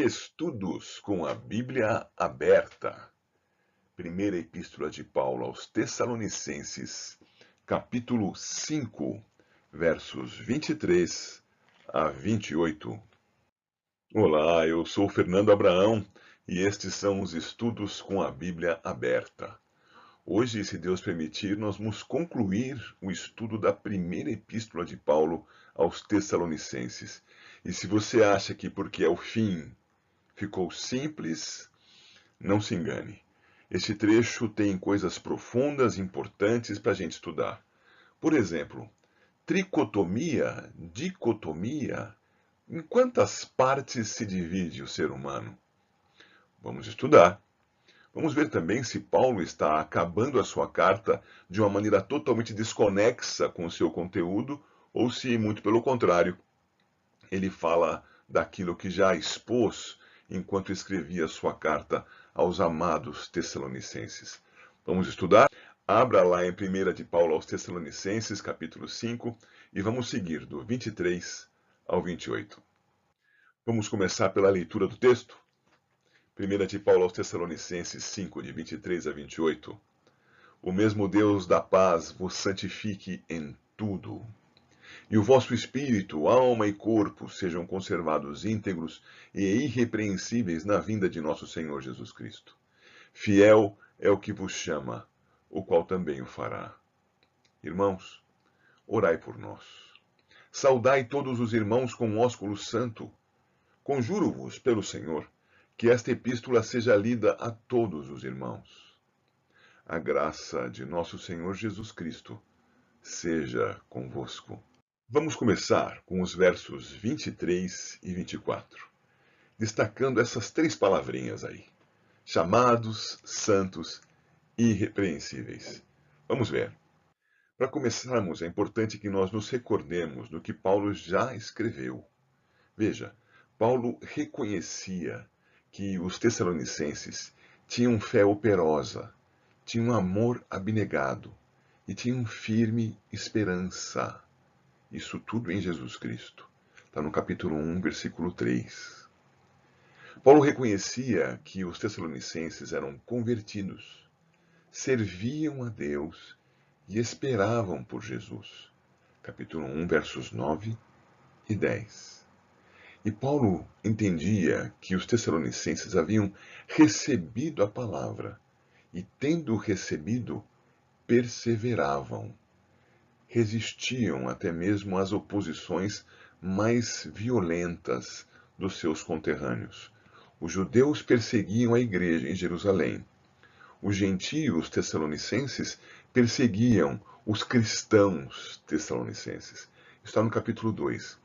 Estudos com a Bíblia aberta. Primeira Epístola de Paulo aos Tessalonicenses, capítulo 5, versos 23 a 28. Olá, eu sou Fernando Abraão e estes são os estudos com a Bíblia aberta. Hoje, se Deus permitir, nós vamos concluir o estudo da primeira Epístola de Paulo aos Tessalonicenses. E se você acha que porque é o fim ficou simples, não se engane. Este trecho tem coisas profundas e importantes para a gente estudar. Por exemplo, tricotomia, dicotomia. Em quantas partes se divide o ser humano? Vamos estudar. Vamos ver também se Paulo está acabando a sua carta de uma maneira totalmente desconexa com o seu conteúdo ou se, muito pelo contrário, ele fala daquilo que já expôs enquanto escrevia sua carta aos amados Tessalonicenses. Vamos estudar? Abra lá em 1 de Paulo aos Tessalonicenses, capítulo 5, e vamos seguir do 23 ao 28. Vamos começar pela leitura do texto? 1 de Paulo aos Tessalonicenses 5, de 23 a 28. O mesmo Deus da paz vos santifique em tudo. E o vosso espírito, alma e corpo sejam conservados íntegros e irrepreensíveis na vinda de nosso Senhor Jesus Cristo. Fiel é o que vos chama, o qual também o fará. Irmãos, orai por nós. Saudai todos os irmãos com ósculo santo. Conjuro-vos pelo Senhor, que esta epístola seja lida a todos os irmãos. A graça de nosso Senhor Jesus Cristo seja convosco. Vamos começar com os versos 23 e 24, destacando essas três palavrinhas aí: chamados, santos e irrepreensíveis. Vamos ver. Para começarmos, é importante que nós nos recordemos do que Paulo já escreveu. Veja, Paulo reconhecia que os tessalonicenses tinham fé operosa, tinham amor abnegado e tinham firme esperança. Isso tudo em Jesus Cristo. Está no capítulo 1, versículo 3. Paulo reconhecia que os tessalonicenses eram convertidos, serviam a Deus e esperavam por Jesus. Capítulo 1, versos 9 e 10. E Paulo entendia que os tessalonicenses haviam recebido a palavra e, tendo recebido, perseveravam. Resistiam até mesmo às oposições mais violentas dos seus conterrâneos. Os judeus perseguiam a igreja em Jerusalém. Os gentios tessalonicenses perseguiam os cristãos tessalonicenses. Está no capítulo 2,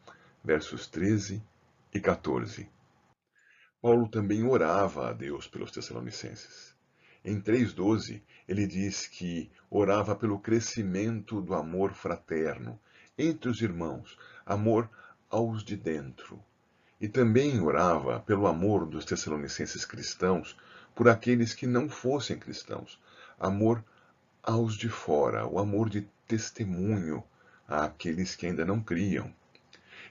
versos 13 e 14. Paulo também orava a Deus pelos tessalonicenses. Em 3,12, ele diz que orava pelo crescimento do amor fraterno entre os irmãos, amor aos de dentro. E também orava pelo amor dos tessalonicenses cristãos por aqueles que não fossem cristãos, amor aos de fora, o amor de testemunho àqueles que ainda não criam.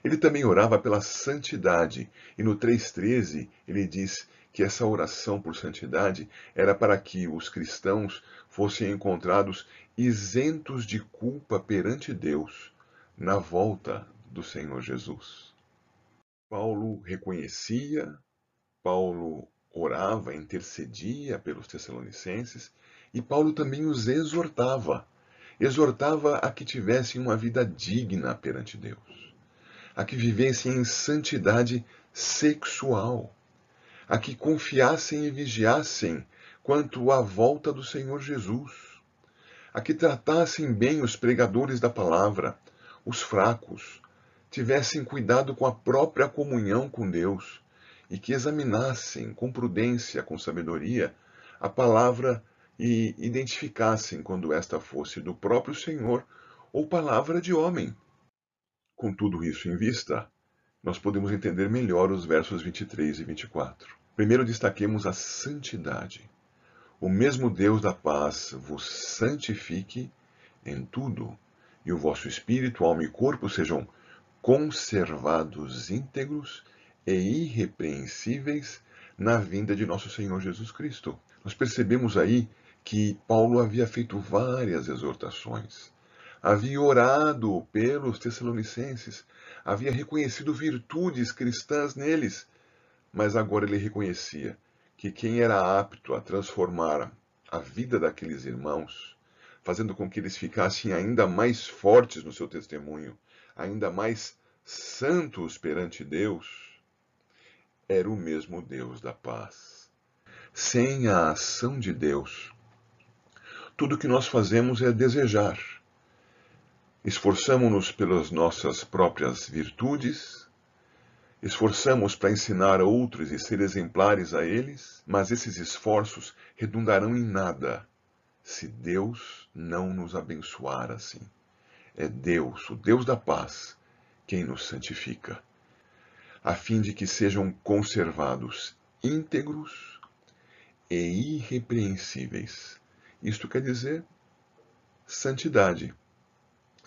Ele também orava pela santidade, e no 3,13 ele diz que essa oração por santidade era para que os cristãos fossem encontrados isentos de culpa perante Deus na volta do Senhor Jesus. Paulo reconhecia, Paulo orava, intercedia pelos tessalonicenses, e Paulo também os exortava a que tivessem uma vida digna perante Deus, a que vivessem em santidade sexual, a que confiassem e vigiassem quanto à volta do Senhor Jesus, a que tratassem bem os pregadores da palavra, os fracos, tivessem cuidado com a própria comunhão com Deus e que examinassem com prudência, com sabedoria, a palavra e identificassem quando esta fosse do próprio Senhor ou palavra de homem. Com tudo isso em vista, nós podemos entender melhor os versos 23 e 24. Primeiro destaquemos a santidade. O mesmo Deus da paz vos santifique em tudo, e o vosso espírito, alma e corpo sejam conservados íntegros e irrepreensíveis na vinda de nosso Senhor Jesus Cristo. Nós percebemos aí que Paulo havia feito várias exortações, havia orado pelos Tessalonicenses, havia reconhecido virtudes cristãs neles, mas agora ele reconhecia que quem era apto a transformar a vida daqueles irmãos, fazendo com que eles ficassem ainda mais fortes no seu testemunho, ainda mais santos perante Deus, era o mesmo Deus da paz. Sem a ação de Deus, tudo que nós fazemos é desejar. Esforçamo-nos pelas nossas próprias virtudes, esforçamos para ensinar a outros e ser exemplares a eles, mas esses esforços redundarão em nada se Deus não nos abençoar assim. É Deus, o Deus da paz, quem nos santifica, a fim de que sejam conservados íntegros e irrepreensíveis. Isto quer dizer santidade.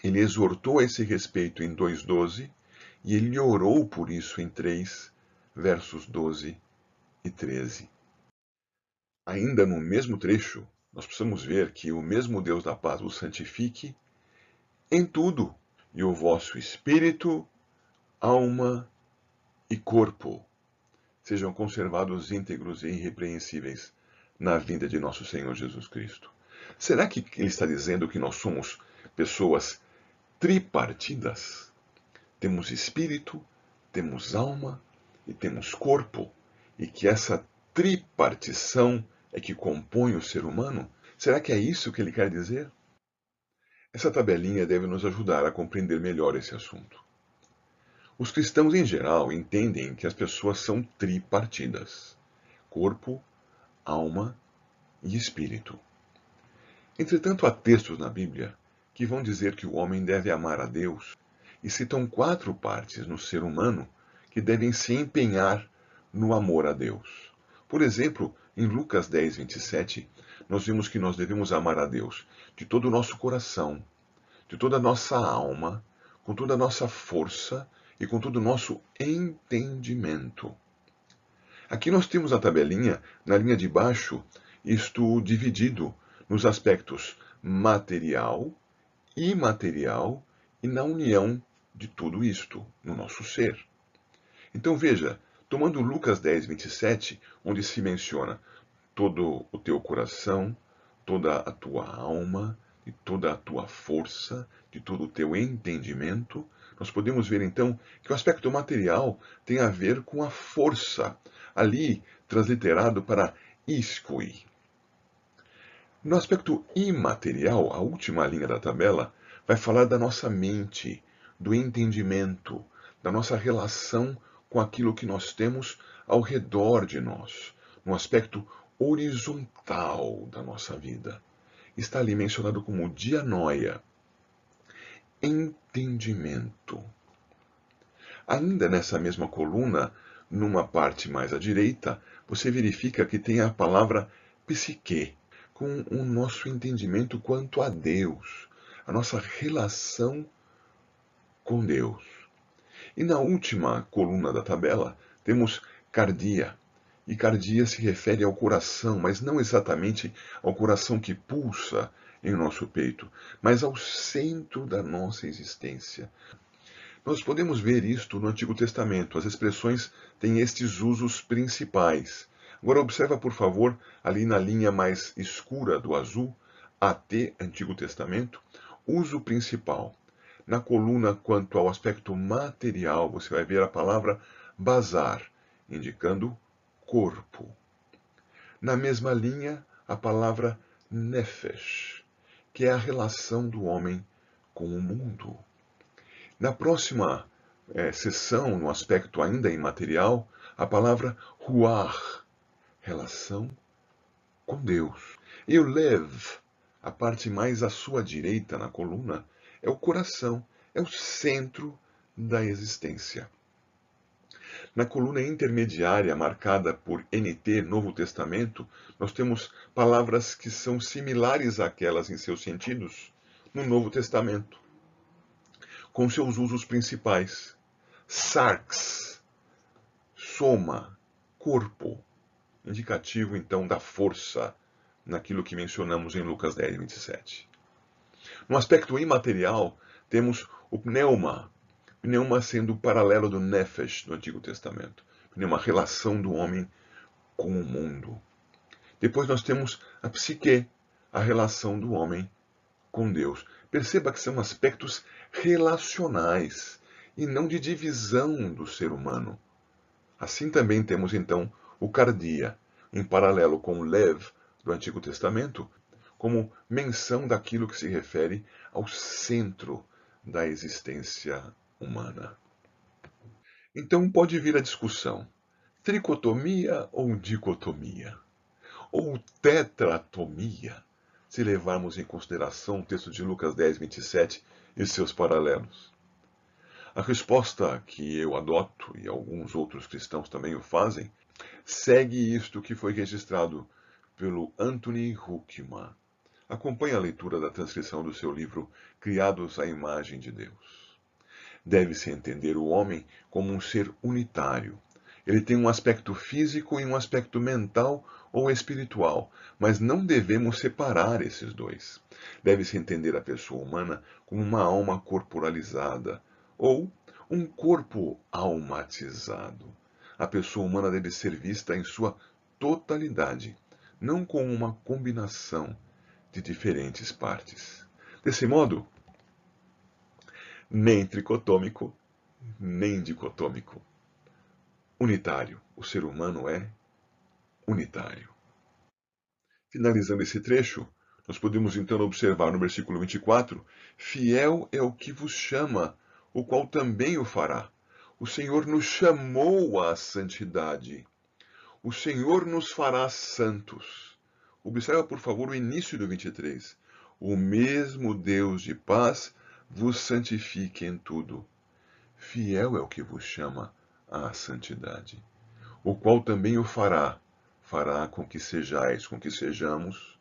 Ele exortou a esse respeito em 2:12 e ele orou por isso em 3, versos 12 e 13. Ainda no mesmo trecho, nós precisamos ver que o mesmo Deus da paz o santifique em tudo, e o vosso espírito, alma e corpo sejam conservados íntegros e irrepreensíveis na vinda de nosso Senhor Jesus Cristo. Será que ele está dizendo que nós somos pessoas tripartidas? Temos espírito, temos alma e temos corpo, e que essa tripartição é que compõe o ser humano? Será que é isso que ele quer dizer? Essa tabelinha deve nos ajudar a compreender melhor esse assunto. Os cristãos em geral entendem que as pessoas são tripartidas: corpo, alma e espírito. Entretanto, há textos na Bíblia que vão dizer que o homem deve amar a Deus e citam 4 partes no ser humano que devem se empenhar no amor a Deus. Por exemplo, em Lucas 10:27, nós vimos que nós devemos amar a Deus de todo o nosso coração, de toda a nossa alma, com toda a nossa força e com todo o nosso entendimento. Aqui nós temos a tabelinha, na linha de baixo, isto dividido nos aspectos material, imaterial e na união de tudo isto no nosso ser. Então veja, tomando Lucas 10:27, onde se menciona todo o teu coração, toda a tua alma e toda a tua força, de todo o teu entendimento, nós podemos ver então que o aspecto material tem a ver com a força, ali transliterado para iskui. No aspecto imaterial, a última linha da tabela vai falar da nossa mente, do entendimento, da nossa relação com aquilo que nós temos ao redor de nós, no aspecto horizontal da nossa vida. Está ali mencionado como dianoia, entendimento. Ainda nessa mesma coluna, numa parte mais à direita, você verifica que tem a palavra psique, com o nosso entendimento quanto a Deus, a nossa relação com Deus. E na última coluna da tabela, temos cardia. E cardia se refere ao coração, mas não exatamente ao coração que pulsa em nosso peito, mas ao centro da nossa existência. Nós podemos ver isto no Antigo Testamento. As expressões têm estes usos principais. Agora observa, por favor, ali na linha mais escura do azul, AT, Antigo Testamento, uso principal. Na coluna quanto ao aspecto material, você vai ver a palavra bazar, indicando corpo. Na mesma linha, a palavra nefesh, que é a relação do homem com o mundo. Na próxima seção, no aspecto ainda imaterial, a palavra ruach, relação com Deus. E o lev, a parte mais à sua direita na coluna, é o coração, é o centro da existência. Na coluna intermediária, marcada por NT, Novo Testamento, nós temos palavras que são similares àquelas em seus sentidos no Novo Testamento, com seus usos principais. Sarx, soma, corpo, indicativo então da força, naquilo que mencionamos em Lucas 10, 27. No aspecto imaterial, temos o pneuma, pneuma sendo o paralelo do nefesh no Antigo Testamento, pneuma, a relação do homem com o mundo. Depois nós temos a psique, a relação do homem com Deus. Perceba que são aspectos relacionais e não de divisão do ser humano. Assim também temos então o cardia, em paralelo com o lev do Antigo Testamento, como menção daquilo que se refere ao centro da existência humana. Então pode vir a discussão: tricotomia ou dicotomia? Ou tetratomia, se levarmos em consideração o texto de Lucas 10, 27 e seus paralelos? A resposta que eu adoto, e alguns outros cristãos também o fazem, segue isto que foi registrado pelo Anthony Huckman. Acompanhe a leitura da transcrição do seu livro Criados à Imagem de Deus. Deve-se entender o homem como um ser unitário. Ele tem um aspecto físico e um aspecto mental ou espiritual, mas não devemos separar esses dois. Deve-se entender a pessoa humana como uma alma corporalizada, ou um corpo almatizado. A pessoa humana deve ser vista em sua totalidade, não como uma combinação de diferentes partes. Desse modo, nem tricotômico, nem dicotômico. Unitário. O ser humano é unitário. Finalizando esse trecho, nós podemos então observar no versículo 24: fiel é o que vos chama, o qual também o fará. O Senhor nos chamou à santidade. O Senhor nos fará santos. Observa, por favor, o início do 23. O mesmo Deus de paz vos santifique em tudo. Fiel é o que vos chama à santidade, o qual também o fará com que sejamos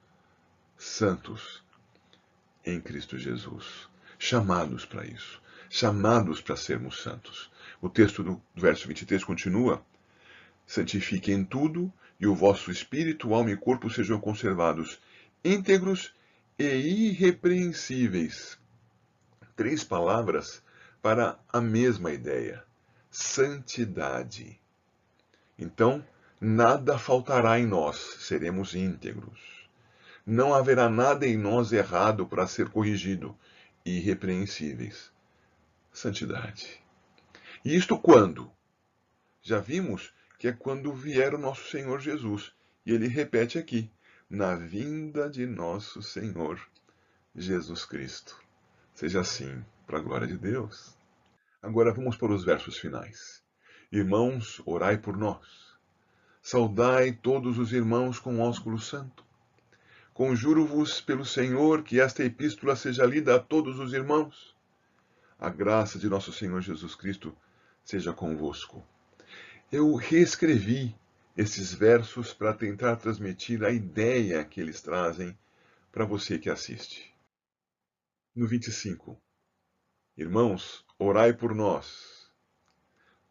santos em Cristo Jesus, chamados para isso, chamados para sermos santos. O texto do verso 23 continua: santifiquem tudo, e o vosso espírito, alma e corpo sejam conservados íntegros e irrepreensíveis. 3 palavras para a mesma ideia: santidade. Então, nada faltará em nós, seremos íntegros. Não haverá nada em nós errado para ser corrigido, irrepreensíveis. Santidade. E isto quando? Já vimos que é quando vier o nosso Senhor Jesus. E ele repete aqui: na vinda de nosso Senhor Jesus Cristo. Seja assim, para a glória de Deus. Agora vamos para os versos finais. Irmãos, orai por nós. Saudai todos os irmãos com ósculo santo. Conjuro-vos pelo Senhor que esta epístola seja lida a todos os irmãos. A graça de nosso Senhor Jesus Cristo seja convosco. Eu reescrevi esses versos para tentar transmitir a ideia que eles trazem para você que assiste. No 25. Irmãos, orai por nós.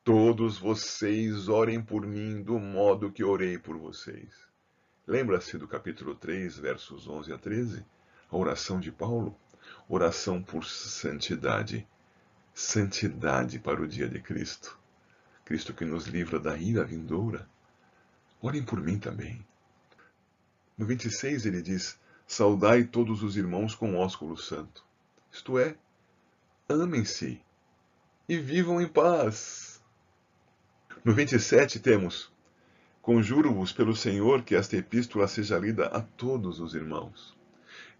Todos vocês orem por mim do modo que orei por vocês. Lembra-se do capítulo 3, versos 11 a 13? A oração de Paulo? Oração por santidade. Santidade para o dia de Cristo. Cristo que nos livra da ira vindoura. Orem por mim também. No 26 ele diz: saudai todos os irmãos com ósculo santo. Isto é, amem-se e vivam em paz. No 27 temos: conjuro-vos pelo Senhor que esta epístola seja lida a todos os irmãos.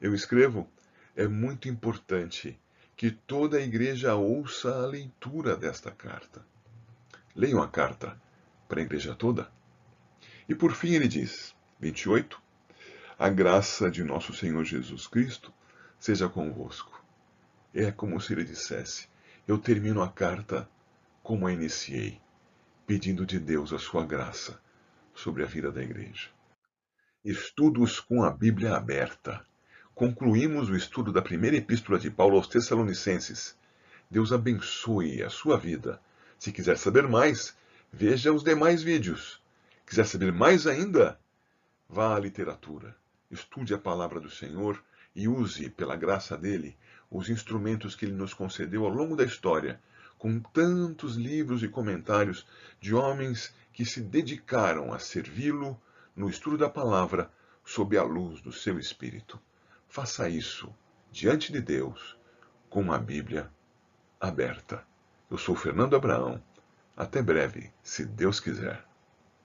Eu escrevo: é muito importante que toda a igreja ouça a leitura desta carta. Leiam a carta para a igreja toda. E por fim ele diz, 28, a graça de nosso Senhor Jesus Cristo seja convosco. É como se ele dissesse: eu termino a carta como a iniciei, pedindo de Deus a sua graça sobre a vida da igreja. Estudos com a Bíblia aberta. Concluímos o estudo da primeira epístola de Paulo aos Tessalonicenses. Deus abençoe a sua vida. Se quiser saber mais, Veja os demais vídeos. Quiser saber mais ainda? Vá à literatura, estude a palavra do Senhor e use, pela graça dele, os instrumentos que ele nos concedeu ao longo da história, com tantos livros e comentários de homens que se dedicaram a servi-lo no estudo da palavra sob a luz do seu Espírito. Faça isso diante de Deus, com a Bíblia aberta. Eu sou Fernando Abraão. Até breve, se Deus quiser.